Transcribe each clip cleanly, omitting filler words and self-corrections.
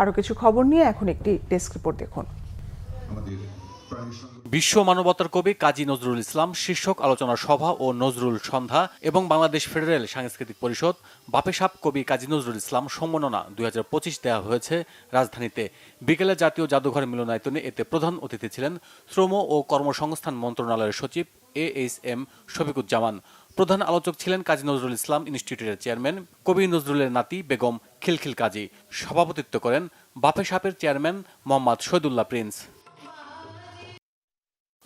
আরও কিছু খবর নিয়ে এখন একটি ডেস্ক রিপোর্ট দেখুন। বিশ্ব মানবতার কবি কাজী নজরুল ইসলাম শীর্ষক আলোচনা সভা ও নজরুল সন্ধ্যা এবং বাংলাদেশ ফেডারেল সাংস্কৃতিক পরিষদ বাপে সাপ কবি কাজী নজরুল ইসলাম সম্মাননা 2025 দেওয়া হয়েছে রাজধানীতে। বিকেলে জাতীয় জাদুঘর মিলনায়তনে এতে প্রধান অতিথি ছিলেন শ্রম ও কর্মসংস্থান মন্ত্রণালয়ের সচিব AHM শফিকুজ্জামান। প্রধান আলোচক ছিলেন কাজী নজরুল ইসলাম ইনস্টিটিউটের চেয়ারম্যান কবি নজরুলের নাতি বেগম খিলখিল কাজী। সভাপতিত্ব করেন বাপে সাপের chairman Mohammad Shahidullah Prince.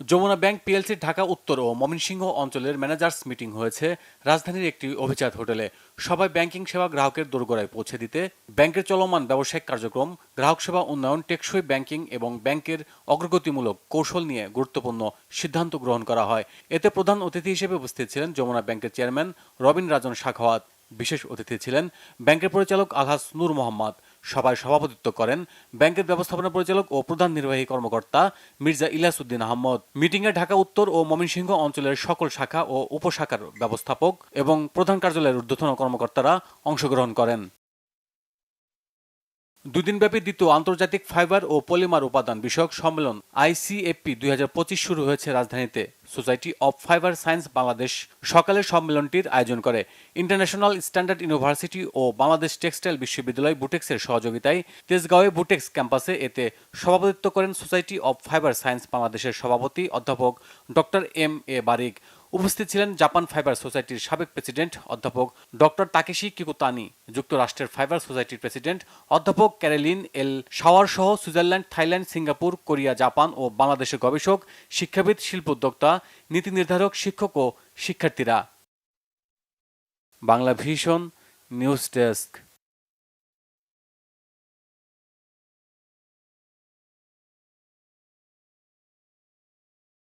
Jamuna Bank PLC Dhaka উত্তর ও ময়মনসিংহ অঞ্চলের ম্যানেজার্স মিটিং হয়েছে রাজধানীর একটি অভিজাত হোটেলে। সবাই ব্যাংকিং সেবা গ্রাহকের দোরগোড়ায় পৌঁছে দিতে ব্যাংকের চলমান ব্যবসায়িক কার্যক্রম, গ্রাহক সেবা উন্নয়ন, টেকসই ব্যাংকিং এবং ব্যাংকের অগ্রগতিমূলক কৌশল নিয়ে গুরুত্বপূর্ণ সিদ্ধান্ত গ্রহণ করা হয়। এতে প্রধান অতিথি হিসেবে উপস্থিত ছিলেন যমুনা ব্যাংকের চেয়ারম্যান রবিন রাজন সাখাওয়াত। বিশেষ অতিথি ছিলেন ব্যাংকের পরিচালক আলহাজ নূর মোহাম্মদ। সভায় সভাপতিত্ব করেন ব্যাংকের ব্যবস্থাপনা পরিচালক ও প্রধান নির্বাহী কর্মকর্তা মির্জা ইলিয়াস উদ্দিন আহমদ। মিটিংয়ে ঢাকা উত্তর ও ময়মনসিংহ অঞ্চলের সকল শাখা ও উপশাখার ব্যবস্থাপক এবং প্রধান কার্যালয়ের ঊর্ধ্বতন কর্মকর্তারা অংশগ্রহণ করেন। দুদিনব্যাপী দ্বিতীয় আন্তর্জাতিক ফাইবার ও পলিমার উপাদান বিষয়ক সম্মেলন ICFP 2025 শুরু হয়েছে রাজধানীতে। Society of fibre science Bangladesh সকালের সম্মেলনটির আয়োজন করে। ইন্টারন্যাশনাল স্ট্যান্ডার্ড ইউনিভার্সিটি ও বাংলাদেশ টেক্সটাইল বিশ্ববিদ্যালয় বুটেক্সের সহযোগিতায় তেজগাঁওয়ে বুটেক্স ক্যাম্পাসে এতে সভাপতিত্ব করেন সোসাইটি অব ফাইবার সায়েন্স বাংলাদেশের সভাপতি অধ্যাপক ডক্টর MA বারিক। উপস্থিত ছিলেন জাপান ফাইবার সোসাইটির সাবেক প্রেসিডেন্ট অধ্যাপক ডক্টর তাকেশি কিকুতানি, যুক্তরাষ্ট্রের ফাইবার সোসাইটির প্রেসিডেন্ট অধ্যাপক ক্যারেলিন এল শাওয়ার সহ Switzerland, Thailand, Singapore, Korea, Japan ও বাংলাদেশের গবেষক, শিক্ষাবিদ, শিল্প উদ্যোক্তা, নীতি নির্ধারক, শিক্ষক ও শিক্ষার্থীরা। Bangla vision news desk.